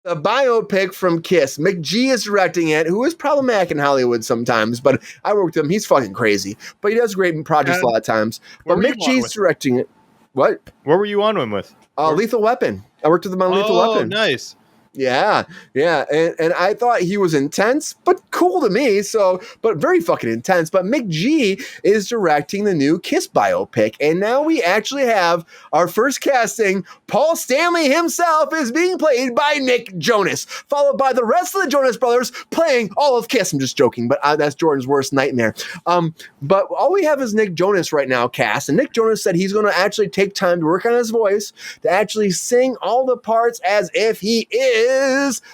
A biopic from KISS. McG is directing it, who is problematic in Hollywood sometimes, but I worked with him. He's fucking crazy, but he does great projects a lot of times. But McG's directing it. What? Where were you on him with? Lethal Weapon. I worked with him on Lethal Weapon. Oh, nice. Yeah. And I thought he was intense, but cool to me. But very fucking intense. But McG is directing the new KISS biopic. And now we actually have our first casting. Paul Stanley himself is being played by Nick Jonas, followed by the rest of the Jonas Brothers playing all of KISS. I'm just joking, but that's Jordan's worst nightmare. But all we have is Nick Jonas right now cast. And Nick Jonas said he's going to actually take time to work on his voice, to actually sing all the parts as if he is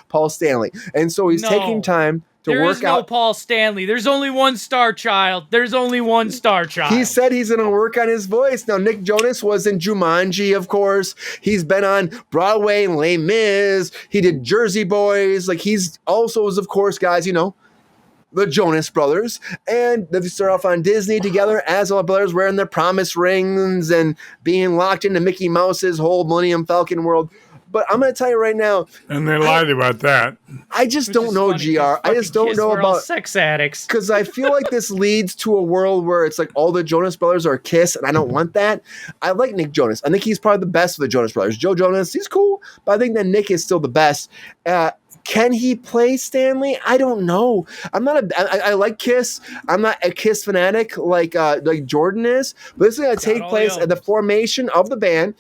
Paul Stanley. And so he's taking time to work out. There is no Paul Stanley. There's only one star child. He said he's going to work on his voice. Now, Nick Jonas was in Jumanji, of course. He's been on Broadway and Les Mis. He did Jersey Boys. Like, he's also was, of course, guys, the Jonas Brothers. And they start off on Disney together as all the brothers wearing their promise rings and being locked into Mickey Mouse's whole Millennium Falcon world. But I'm going to tell you right now. And they lied about that. I just don't know, GR. I just don't know about sex addicts. Because I feel like this leads to a world where it's like all the Jonas Brothers are KISS, and I don't want that. I like Nick Jonas. I think he's probably the best of the Jonas Brothers. Joe Jonas, he's cool, but I think that Nick is still the best. Can he play Stanley? I don't know. I like KISS. I'm not a KISS fanatic like Jordan is. But this is going to take place at the formation of the band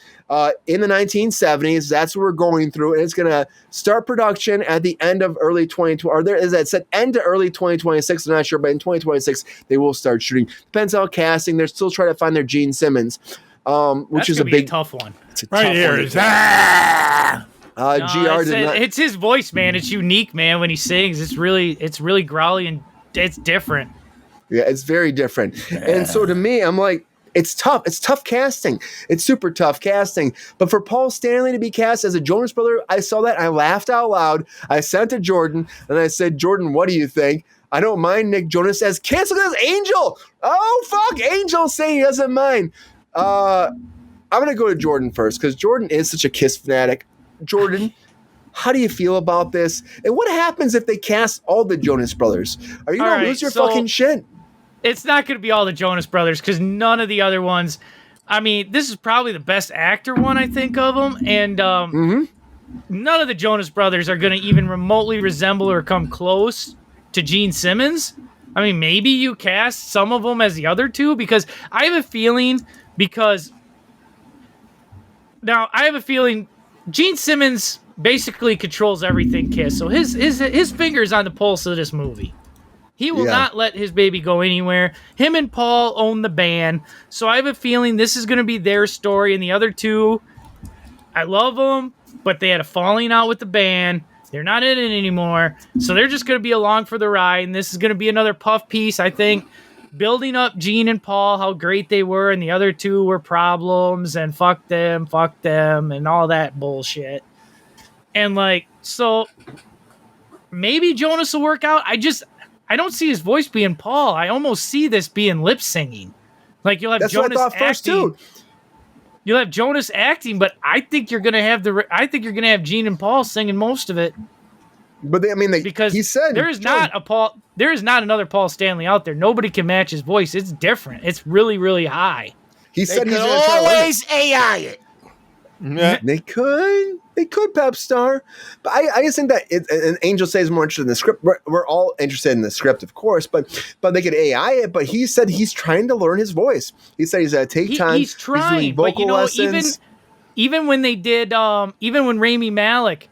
in the 1970s. That's what we're going through. And it's going to start production at the end of early 2020. Or there is that said end to early 2026. I'm not sure, but in 2026 they will start shooting. Depends on casting. They're still trying to find their Gene Simmons, which is a big tough one. It's a right tough here. one. It's his voice, man. It's unique, man. When he sings, it's really growly and it's different. Yeah, it's very different. Yeah. And so to me, I'm like, it's tough. It's tough casting. It's super tough casting. But for Paul Stanley to be cast as a Jonas Brother, I saw that. I laughed out loud. I sent to Jordan and I said, Jordan, what do you think? I don't mind Nick Jonas as KISS. Look at this Angel. Oh, fuck. Angel saying he doesn't mind. I'm going to go to Jordan first because Jordan is such a KISS fanatic. Jordan, how do you feel about this? And what happens if they cast all the Jonas Brothers? Are you going to lose your fucking shit? It's not going to be all the Jonas Brothers because none of the other ones. I mean, this is probably the best actor one I think of them. And none of the Jonas Brothers are going to even remotely resemble or come close to Gene Simmons. I mean, maybe you cast some of them as the other two because I have a feeling Gene Simmons basically controls everything KISS. So his finger's on the pulse of this movie. He will not let his baby go anywhere. Him and Paul own the band. So I have a feeling this is going to be their story. And the other two, I love them, but they had a falling out with the band. They're not in it anymore. So they're just going to be along for the ride. And this is going to be another puff piece, I think, building up Gene and Paul, how great they were, and the other two were problems, and fuck them, and all that bullshit. And, so maybe Jonas will work out. I don't see his voice being Paul. I almost see this being lip singing. Like, you'll have That's Jonas what I thought acting. First too. You'll have Jonas acting, but I think you're gonna have Gene and Paul singing most of it. But because he said there is not another Paul Stanley out there. Nobody can match his voice. It's different. It's really, really high. He said he's always AI it. Yeah. They could Pepestar, but I just think that and Angel says more interested in the script. We're all interested in the script, of course, but they could AI it. But he said he's trying to learn his voice. He said he's going to take time. He's trying, he's doing vocal lessons. even when they did, even when Rami Malek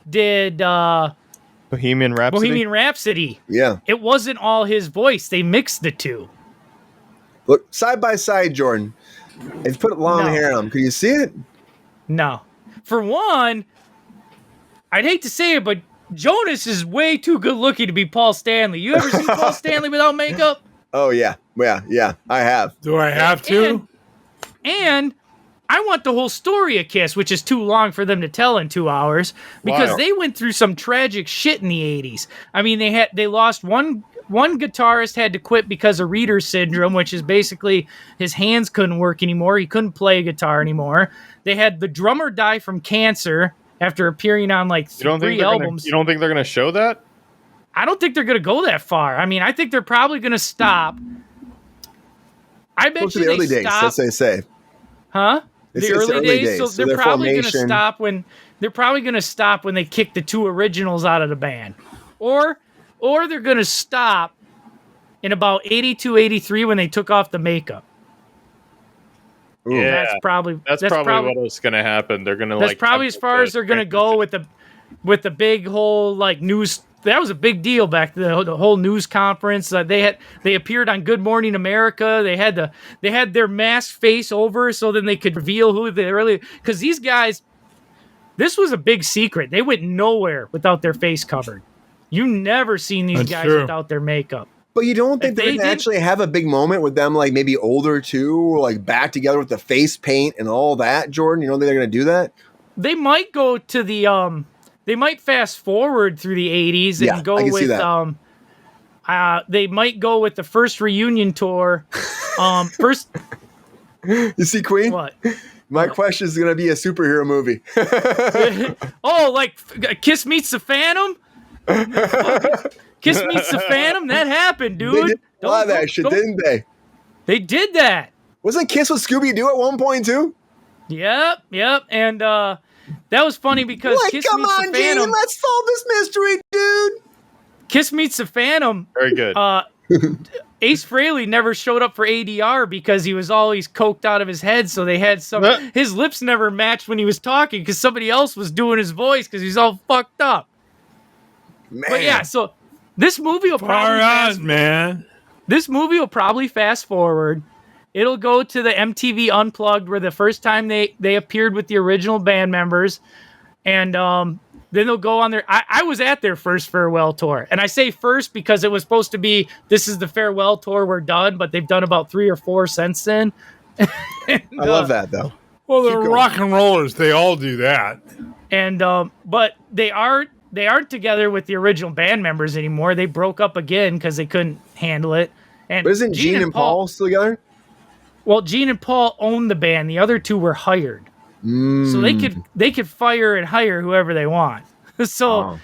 did Bohemian Rhapsody, yeah, it wasn't all his voice. They mixed the two. Look side by side, Jordan. If you put long hair on him, can you see it? No. For one, I'd hate to say it, but Jonas is way too good looking to be Paul Stanley. You ever seen Paul Stanley without makeup? Oh, yeah. Yeah, I have. Do I have to? And I want the whole story of KISS, which is too long for them to tell in 2 hours, because they went through some tragic shit in the 80s. I mean, they lost one guitarist had to quit because of Reader's syndrome, which is basically his hands couldn't work anymore. He couldn't play guitar anymore. They had the drummer die from cancer after appearing on like three albums. You don't think they're gonna show that? I don't think they're gonna go that far. I mean, I think they're probably gonna stop. I bet Close to you the they early days, stop. as they say. Huh? It's The early days. So so they're their probably going to formation- stop when they kick the two originals out of the band, or they're going to stop in about 82, 83 when they took off the makeup. Ooh. Yeah, That's probably what's gonna happen. They're gonna that's probably as far as they're going to go with the big whole like news. That was a big deal back then, the whole news conference. They appeared on Good Morning America. They had their mask face over so then they could reveal who they really, because these guys, this was a big secret. They went nowhere without their face covered. You never seen these guys without their makeup. But you don't think they're going to actually have a big moment with them, like maybe older too, or like back together with the face paint and all that, Jordan? You don't think they're going to do that? They might go to the they might fast forward through the 80s and go with they might go with the first reunion tour. First You see Queen? What? My question is going to be a superhero movie. Oh, like Kiss Meets the Phantom? Kiss Meets the Phantom? That happened, dude. They did a lot of that shit, didn't they? They did that. Wasn't Kiss with Scooby-Doo at one point too? Yep. And that was funny because Kiss come Meets on, the Phantom. Gene, let's solve this mystery, dude. Kiss Meets the Phantom. Very good. Ace Frehley never showed up for ADR because he was always coked out of his head. So they had his lips never matched when he was talking because somebody else was doing his voice because he's all fucked up. Man. But yeah, so this movie will probably fast forward. It'll go to the MTV Unplugged where the first time they appeared with the original band members. And then they'll go on their... I was at their first farewell tour. And I say first because it was supposed to be, this is the farewell tour, we're done. But they've done about 3 or 4 since then. I love that, though. Well, they're rock and rollers. They all do that. And but they aren't together with the original band members anymore. They broke up again because they couldn't handle it. And but isn't Gene and Paul still together? Well, Gene and Paul owned the band. The other two were hired. So they could fire and hire whoever they want. So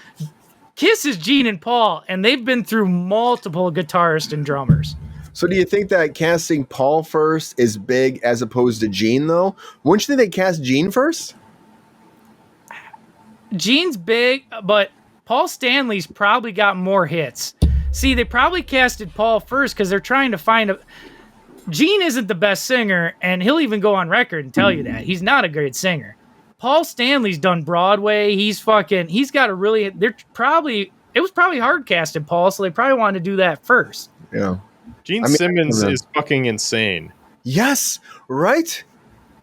Kiss is Gene and Paul, and they've been through multiple guitarists and drummers. So do you think that casting Paul first is big as opposed to Gene, though? Wouldn't you think they cast Gene first? Gene's big, but Paul Stanley's probably got more hits. See, they probably casted Paul first because they're trying to find a... Gene isn't the best singer, and he'll even go on record and tell you that. He's not a great singer. Paul Stanley's done Broadway. He's got a really... It was probably hard casting Paul, so they probably wanted to do that first. Yeah. Gene Simmons is fucking insane. Yes, right?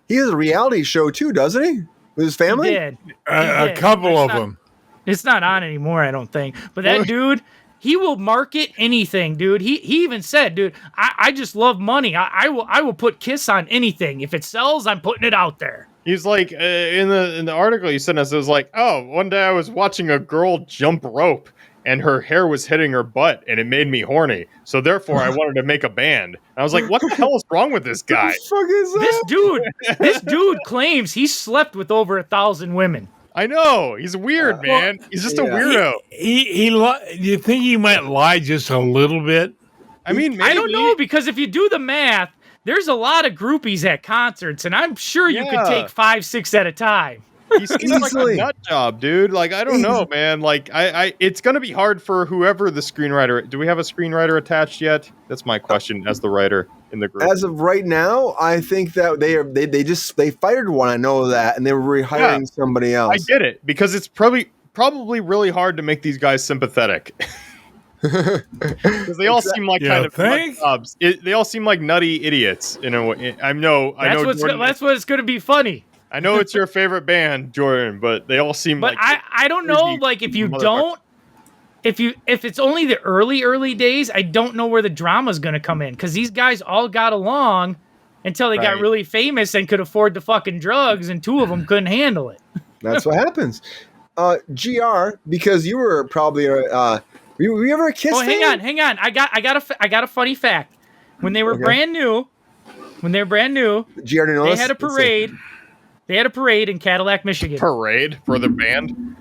He has a reality show too, doesn't he? With his family? He did. A couple of them. It's not on anymore, I don't think. But that dude... He will market anything, dude. He even said, dude, I just love money. I will put Kiss on anything. If it sells, I'm putting it out there. He's like, in the article you sent us, it was like, oh, one day I was watching a girl jump rope and her hair was hitting her butt and it made me horny. So therefore I wanted to make a band. And I was like, what the hell is wrong with this guy? What the fuck is that? This dude claims he slept with over 1,000 women. I know. He's weird, man. He's just a weirdo. You think he might lie just a little bit? I mean, maybe. I don't know, because if you do the math, there's a lot of groupies at concerts, and I'm sure you could take 5, 6 at a time. He seems like a nut job, dude. Like, I don't know, man. Like, it's going to be hard for whoever the screenwriter... Do we have a screenwriter attached yet? That's my question as the writer in the group. As of right now, I think that they fired one. I know that, and they were rehiring somebody else. I get it, because it's probably really hard to make these guys sympathetic. Because they all seem like kind of nut jobs. They all seem like nutty idiots in a way. I know. That's what's going to be funny. I know it's your favorite band, Jordan, but they all seem like... But I don't know, like, if it's only the early days, I don't know where the drama's going to come in, because these guys all got along until they got really famous and could afford the fucking drugs, and 2 of them couldn't handle it. That's what happens. GR, because you were probably were you ever a Kiss fan? Hang on. I got a funny fact. When they were brand new, GR didn't know they had a parade. They had a parade in Cadillac, Michigan. Parade for the band.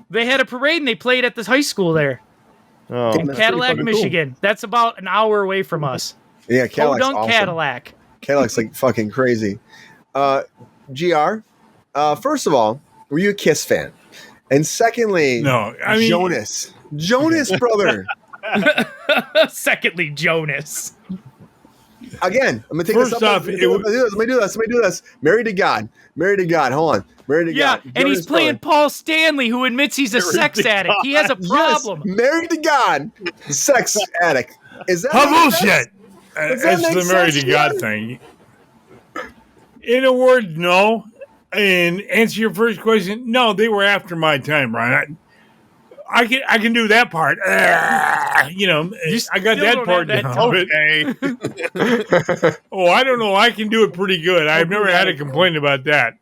They had a parade and they played at this high school there Oh, in Cadillac, Michigan. That's about an hour away from us. Yeah, Cadillac's Podunk, awesome. Cadillac. Cadillac's like fucking crazy. GR, first of all, were you a KISS fan? And secondly, No, I mean Jonas brother. Secondly, Jonas. Again, I'm gonna take First this up. off, Let me do this. Married to God. Hold on. Married to Yeah, God. and he's Jonas playing brother. Paul Stanley, who admits he's a sex addict. He has a problem. Yes, married to God. Sex addict. Is that how make sense? bullshit. Does that It's make the married sense, to God John? thing. In a word, no. And answer your first question, no, they were after my time, Brian. I can do that part. You know, I got still that don't part have that down. okay. Oh, I don't know. I can do it pretty good. I've never had a complaint about that.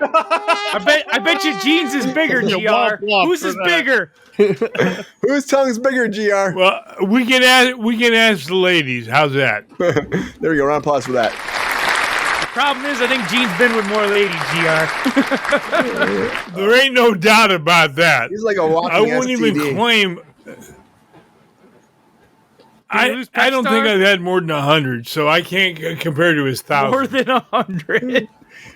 I bet you Jeans is bigger, Yeah, GR. womp womp Whose for is that. bigger? Whose tongue's bigger, GR? Well, we can ask the ladies. How's that? There we go. Round of applause for that. Problem is, I think Jean's been with more ladies, GR. There ain't no doubt about that. He's like a walking I wouldn't STD. even claim. I lose don't think Pepestar? I've had more than 100, so I can't compare to his 1,000. More than 100.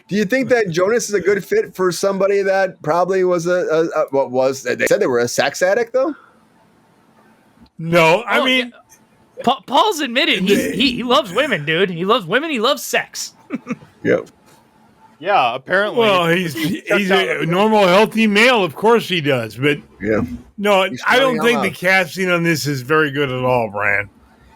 Do you think that Jonas is a good fit for somebody that probably was what was they said they were a sex addict though? No, I Oh, mean, Paul's admitted he loves women, dude. He loves women. He loves sex. Yep. Yeah, apparently. well, he's a normal, healthy male. Of course he does, but Yeah. no, He's I don't funny think out the loud. casting on this is very good at all, Brian.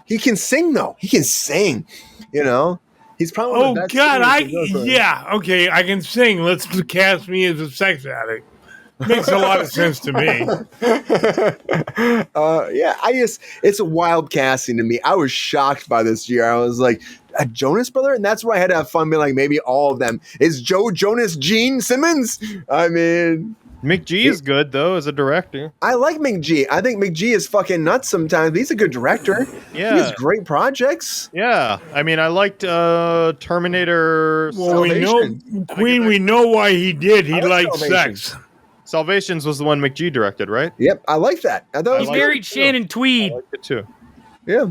He can sing though. He can sing. You know. He's probably one Oh of the best God, singers in North yeah, okay, I can sing. Let's cast me as a sex addict. Makes a lot of sense to me. Yeah, it's a wild casting to me. I was shocked by this year. I was like, a Jonas brother? And that's where I had to have fun being like, maybe all of them. Is Joe Jonas Gene Simmons? I mean, Mick G is good though as a director. I like McG. I think McG is fucking nuts sometimes. But he's a good director. Yeah. He has great projects. Yeah, I mean, I liked Terminator. Well, Salvation. we know why he did. He I like liked Salvation. sex. Salvations was the one McG directed, right? Yep, I like that. I thought it He was like good. married Shannon Tweed. I liked it too. Yeah.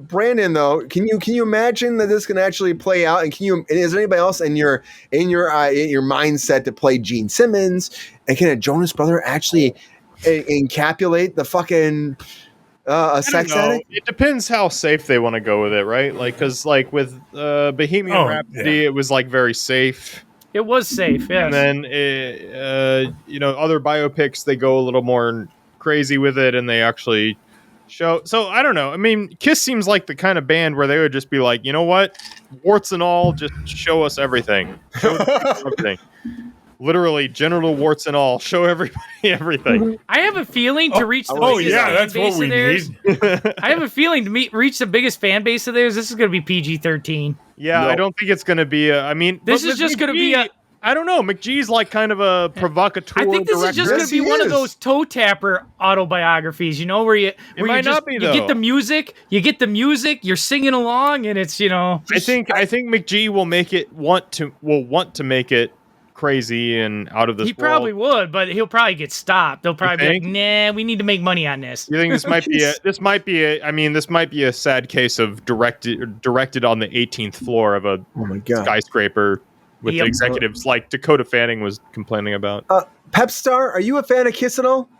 Brandon, though, can you imagine that this can actually play out? And is there anybody else in your mindset to play Gene Simmons? And can a Jonas brother actually encapsulate the fucking a sex addict? It depends how safe they want to go with it, right? Like, because like with Bohemian Rhapsody, it was like very safe. It was safe, yes. And then other biopics, they go a little more crazy with it, and they actually show. So I don't know. I mean, KISS seems like the kind of band where they would just be like, you know what, warts and all, just show us everything. Show us everything. Literally, genital warts and all. Show everybody everything. I have a feeling to reach the biggest fan that's base what we of theirs. need. I have a feeling to reach the biggest fan base of theirs. This is going to be PG-13. Yeah, No. I don't think it's going to be This is just going to be a. I don't know. McGee's like kind of a provocateur. I think this is just Yes, going to be he one of is. those toe tapper autobiographies, where you might not be, you though. get the music, you're singing along, and it's I think McG will want to make it crazy and out of this he world. probably would, but he'll probably get stopped. They'll probably be like, think? "Nah, we need to make money on this." You think this might be a sad case of directed on the 18th floor of a Oh my god. skyscraper with Yep. executives like Dakota Fanning was complaining about. Pepestar, are you a fan of KISS at all?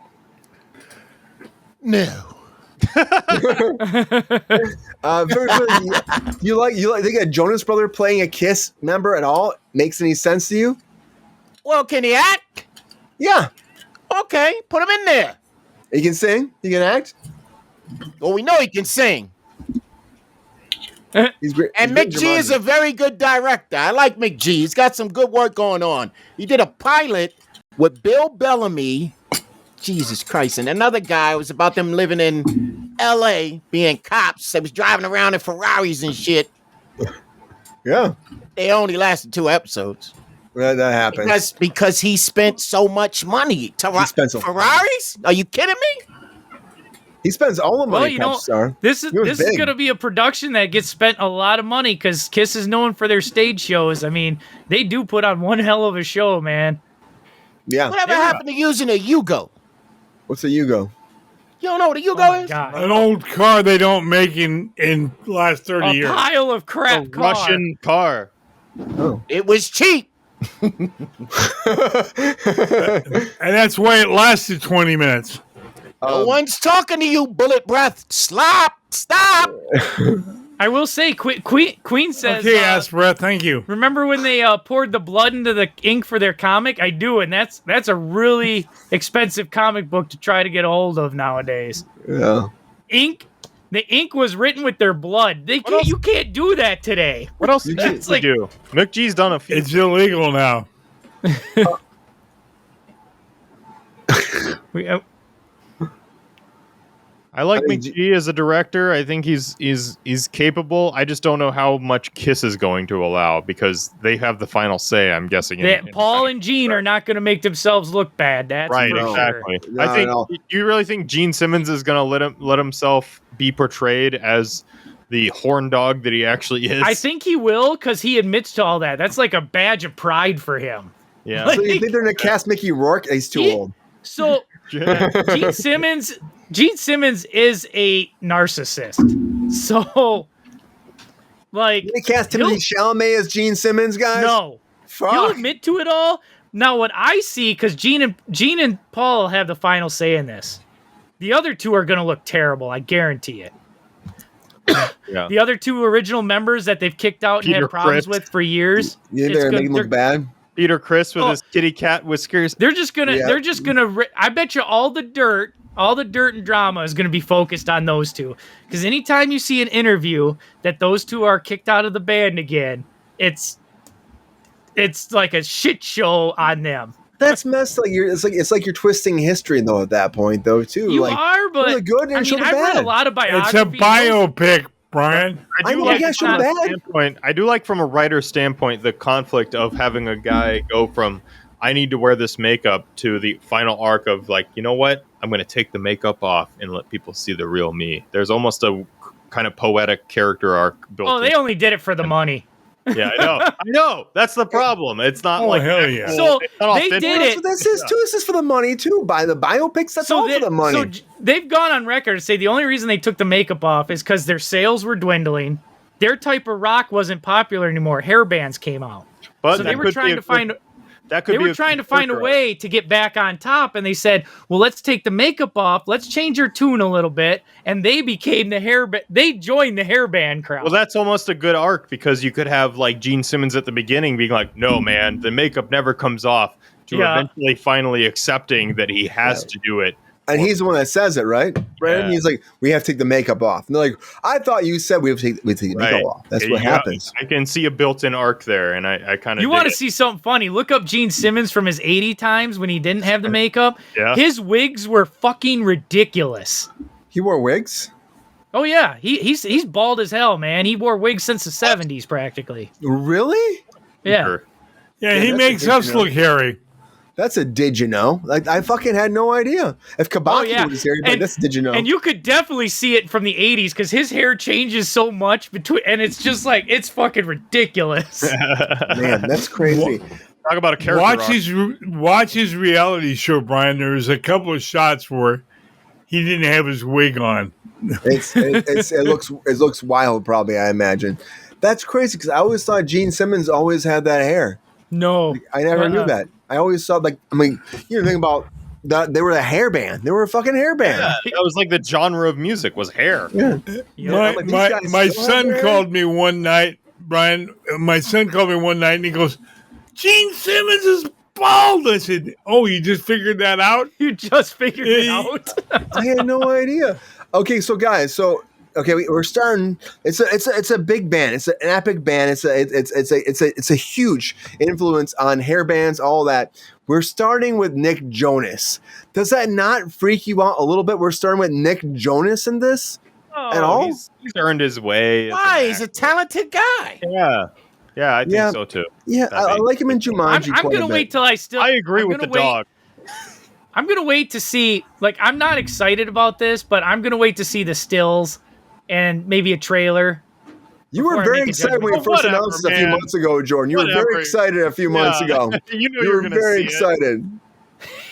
No. You think a Jonas brother playing a KISS member at all makes any sense to you? Well, can he act? Yeah. Okay, put him in there. He can sing. He can act. Well, we know he can sing. He's great. And he's great Mick G is Jumanji. a very good director. I like Mick G. He's got some good work going on. He did a pilot with Bill Bellamy, Jesus Christ, and another guy. It was about them living in L.A., being cops. They was driving around in Ferraris and shit. Yeah. They only lasted 2 episodes. That happens. Because he spent so much money to He spent so much money. Ferraris? Are you kidding me? He spends all the money. Pepestar. This is going to be a production that gets spent a lot of money because KISS is known for their stage shows. I mean, they do put on one hell of a show, man. Yeah. Whatever happened to using a Yugo? What's a Yugo? You don't know what a Yugo is? God. An old car they don't make in the last 30 years. A pile of crap. Russian car. Oh. It was cheap. And that's why it lasted 20 minutes. No one's talking to you, bullet breath. Stop. I will say, Queen says... Okay, ass breath, thank you. Remember when they poured the blood into the ink for their comic? I do, and that's a really expensive comic book to try to get a hold of nowadays. Yeah. The ink was written with their blood. You can't do that today. What else did you do? McGee's done a few. It's illegal now. I like McGee as a director. I think he's capable. I just don't know how much KISS is going to allow because they have the final say, I'm guessing. Paul and Gene are not going to make themselves look bad. That's right, for exactly. Sure. No, I think. Do you really think Gene Simmons is going to let himself be portrayed as the horn dog that he actually is? I think he will because he admits to all that. That's like a badge of pride for him. Yeah. So you think they're going to cast Mickey Rourke? He's too old. So Gene Simmons is a narcissist. So, like, Did they cast Timothy Chalamet as Gene Simmons, guys? No. Fuck. He'll admit to it all. Now, what I see, because Gene and Paul have the final say in this. The other two are going to look terrible. I guarantee it. Yeah. The other two original members that they've kicked out and had problems with for years. You think they're going to make him look bad? Peter Criss with his kitty cat whiskers. They're just gonna. I bet you all the dirt and drama is gonna be focused on those two. Because anytime you see an interview that those two are kicked out of the band again, it's like a shit show on them. That's messed. It's like you're twisting history though. At that point, though, too. You like, are, but the good and I show mean, the I've bad. read a lot of biographies. It's a biopic, Brian. I do like from a writer's standpoint the conflict of having a guy go from I need to wear this makeup to the final arc of like, you know what? I'm going to take the makeup off and let people see the real me. There's almost a kind of poetic character arc built in. Oh, they only did it for the money. Yeah, I know. That's the problem. It's not hell yeah. So they did it. So this is too. This is for the money too. By the biopics, that's all for the money. So they've gone on record to say the only reason they took the makeup off is because their sales were dwindling. Their type of rock wasn't popular anymore. Hair bands came out, but so they were trying to find. They were trying to find a way to get back on top, and they said, well, let's take the makeup off, let's change your tune a little bit, and they became they joined the hair band crowd. Well, that's almost a good arc, because you could have, like, Gene Simmons at the beginning being like, no, man, the makeup never comes off, to eventually finally accepting that he has to do it. And he's the one that says it, right? Brandon, he's like, we have to take the makeup off. And they're like, I thought you said we have to take the makeup off. That's what happens. I can see a built-in arc there, and I kind of. You want to see something funny? Look up Gene Simmons from his 80 times when he didn't have the makeup. Yeah. His wigs were fucking ridiculous. He wore wigs? Oh yeah, he's bald as hell, man. He wore wigs since the 70s practically. Really? Yeah. Sure. Yeah, he makes us look hairy. That's a did you know? Like, I fucking had no idea. If Kabaki was here, like, that's did you know? And you could definitely see it from the 80s because his hair changes so much and it's just like, it's fucking ridiculous. Man, that's crazy. Talk about a character. Watch his reality show, Brian. There's a couple of shots where he didn't have his wig on. It looks wild, probably, I imagine. That's crazy because I always thought Gene Simmons always had that hair. No. I never knew that. I always thought, like, I mean, you know, think about that. They were a hair band. They were a fucking hair band. Yeah, that was like the genre of music was hair. Yeah. My son called me one night, Brian. My son called me one night and he goes, Gene Simmons is bald. I said, oh, you just figured that out? You just figured it out? I had no idea. Okay, so guys, we're starting. It's a big band. It's an epic band. It's a huge influence on hair bands. All that. We're starting with Nick Jonas. Does that not freak you out a little bit? We're starting with Nick Jonas in this at all. He's earned his way. Why? He's a talented guy. Yeah, I think so too. Yeah, I like him in Jumanji. I'm gonna wait till I agree with the dog. I'm gonna wait to see. Like, I'm not excited about this, but I'm gonna wait to see the stills and maybe a trailer. You were before I very make a excited when you judgment. first Whatever, announced it a few man. months ago, Jordan. You were Whatever. very excited a few months ago. You know You you're were gonna very see it. excited.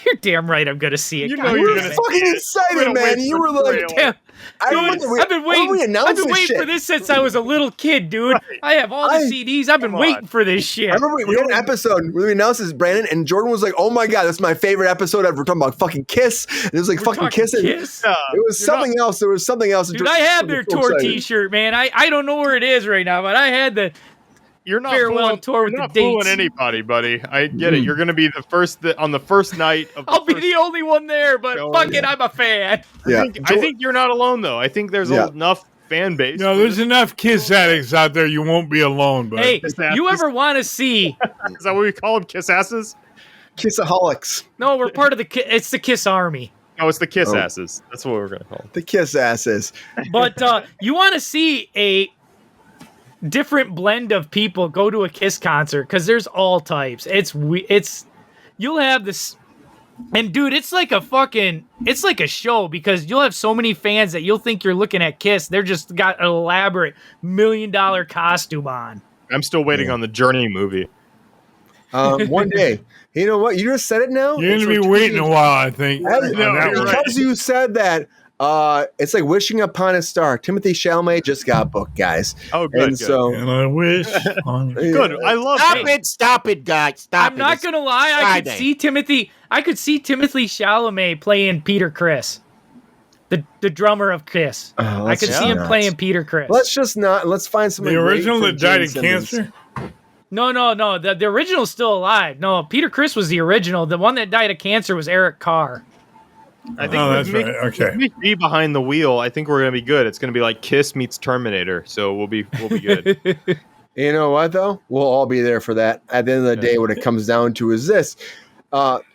You're damn right. I'm gonna see it. You God know You you're were gonna fucking see it. excited, We're gonna man. wait You for were the like, trailer. Damn. I Dude, remember we, I've been when we waiting. announced I've been this waiting shit. for this since I was a little kid, dude. Right. I have all the CDs. I've been Come waiting on. for this shit. I remember we had an episode where we announced this, Brandon, and Jordan was like, "Oh my god, that's my favorite episode ever." We're talking about fucking Kiss, and it was like We're fucking talking kissing. Kiss? It was You're something else. There was something else. Dude, I have their so tour excited. T-shirt, man. I don't know where it is right now, but I had the You're not farewell fooling, tour with you're the not fooling dates. anybody, buddy. I get it. You're going to be the first on the first night of the I'll be first the only one there, but show. fuck it, I'm a fan. Yeah, I think you're not alone though. I think there's Yeah. enough fan base. No, there's enough Kiss addicts out there. You won't be alone, but Hey, Kiss you asses. ever want to see? Is that what we call them? Kiss asses? Kissaholics, No, we're part of the. It's the Kiss Army. No, it's the kiss Oh. asses. That's what we're going to call them. the Kiss asses. But you want to see a different blend of people go to a Kiss concert because there's all types. It's you'll have this, and dude, it's like a show because you'll have so many fans that you'll think you're looking at Kiss. They're just got an elaborate $1 million costume on. I'm still waiting on the Journey movie. One day, you know what? You just said it now. you're It's going to be like- waiting a while, I think. As- on that you're one. right. Because you said that, it's like wishing upon a star. Timothy Chalamet just got booked, guys. Oh, good. And good. so, And I wish on Good. I love Stop it, guys. Stop I'm it. not It's gonna lie. I could Friday. see Timothy. I could see Timothy Chalamet playing Peter Criss, the drummer of Kiss. Oh, I could let's see him not. playing Peter Criss. Let's just not. Let's find somebody. the great original for that died Gene of Simmons. cancer. No. The original's still alive. No, Peter Criss was the original. The one that died of cancer was Eric Carr. I think Oh, with that's Mick- right. Okay. with Mick G behind the wheel, I think we're going to be good. It's going to be like Kiss meets Terminator. So we'll be good. You know what though? We'll all be there for that. At the end of the day, what it comes down to is this: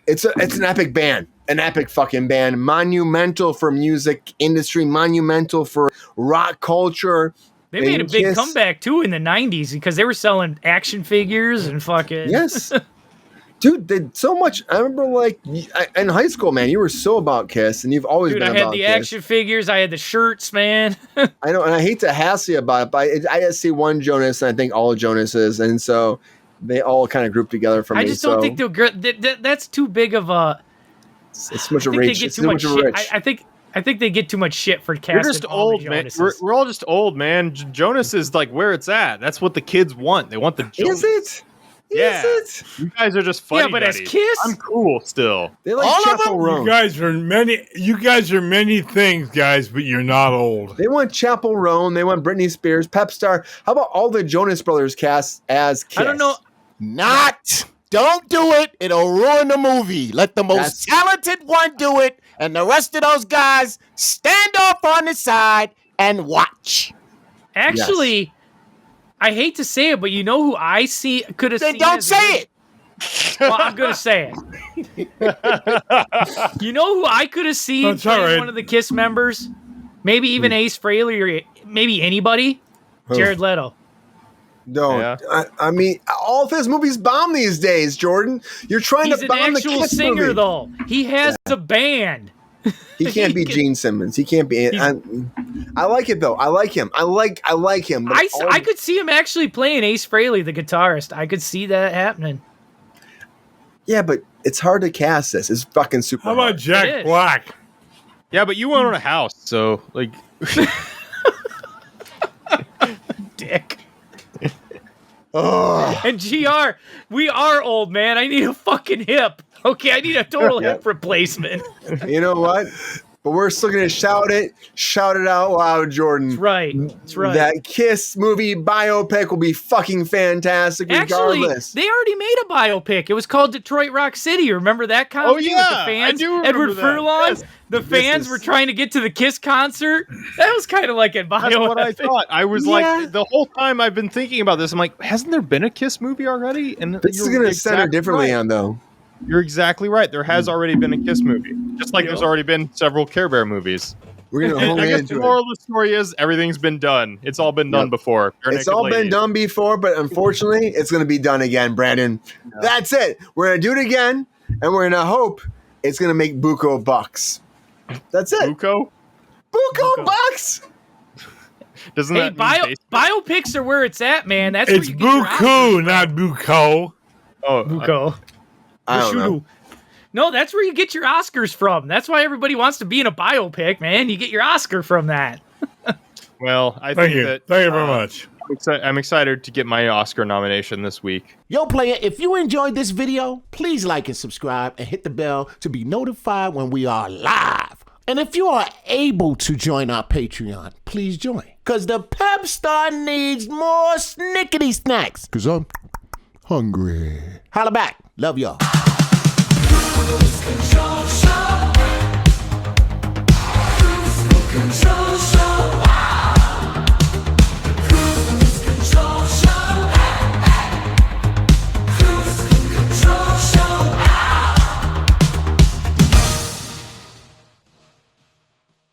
it's an epic band, an epic fucking band, monumental for music industry, monumental for rock culture. They made a And big Kiss- comeback too in the '90s because they were selling action figures and fucking. Yes. Dude, did so much. I remember, like, in high school, man, you were so about Kiss, and you've always Dude, been I had about the Kiss. action figures. I had the shirts, man. I know, and I hate to hassle you about it, but I just see one Jonas, and I think all Jonases, and so they all kind of group together for me. I just don't so think they'll. That's too big of a. it's too much I of think they rich. get It's too too much much of shit. rich. I think they get too much shit for We're casting. just all the old, man. Jonases. We're all just old, man. Jonas is like where it's at. That's what the kids want. They want the Jonas. Is it? Yeah. Is it? You guys are just funny. Yeah, but as buddies. Kiss? I'm cool still. They like All of Chapel them? Roan. You guys are many things, guys, but you're not old. They want Chapel Roan. They want Britney Spears, Pepestar. How about all the Jonas Brothers cast as Kiss? I don't know. Not. Don't do it. It'll ruin the movie. Let the most talented one do it, and the rest of those guys stand off on the side and watch. Actually, I hate to say it, but you know who I could have Then seen. don't as say a- it. Well, I'm gonna say it. You know who I could have seen That's all playing right. one of the Kiss members? Maybe even Ace Frehley or maybe anybody. Who? Jared Leto. Don't. Yeah. I mean, all of his movies bomb these days, Jordan. You're trying He's to an bomb the actual Kiss singer, movie. though. He has a band. He can't be He can- Gene Simmons. He can't be. I like it though. I like him. I like him. But I could see him actually playing Ace Frehley, the guitarist. I could see that happening. Yeah, but it's hard to cast this. It's fucking super How about hard. It Jack is. Black? Yeah, but you own a house, so like Dick. Oh, And GR, we are old, man. I need a fucking hip. Okay, I need a total Yeah. hip replacement. you know what? But we're still gonna shout it out loud, Jordan. That's right. That's right. That Kiss movie biopic will be fucking fantastic Actually, regardless. they already made a biopic. It was called Detroit Rock City. Remember that comedy with yeah, the fans? I do remember Edward that. Furlong. Yes. The fans is- were trying to get to the Kiss concert. That was kind of like a biopic. that's what I thought. I was Yeah. like the whole time I've been thinking about this. I'm like, hasn't there been a Kiss movie already? And this is you're gonna exactly center differently right. on though. You're exactly right. There has already been a Kiss movie, just like there's already been several Care Bear movies. We're gonna hone I guess into the it. moral of the story is everything's been done. It's all been done Yep. before. Bare It's Naked all been Ladies. done before, but unfortunately, it's going to be done again, Brandon. That's it. We're going to do it again, and we're going to hope it's gonna make buco bucks. That's it. Buco? Buco bucks. Doesn't Hey, that mean biopics are where it's at, man. That's It's where you get your buku, Oscars not buco. Oh, from. Buco. I don't know. No, that's where you get your Oscars from. That's why everybody wants to be in a biopic, man. You get your Oscar from that. well, I Thank think you. that Thank you very much. I'm excited to get my Oscar nomination this week. Yo, player, if you enjoyed this video, please like and subscribe and hit the bell to be notified when we are live. And if you are able to join our Patreon, please join. Because the Pepestar needs more snickety snacks. Because I'm hungry. Holla back. Love y'all. KRUSE Control.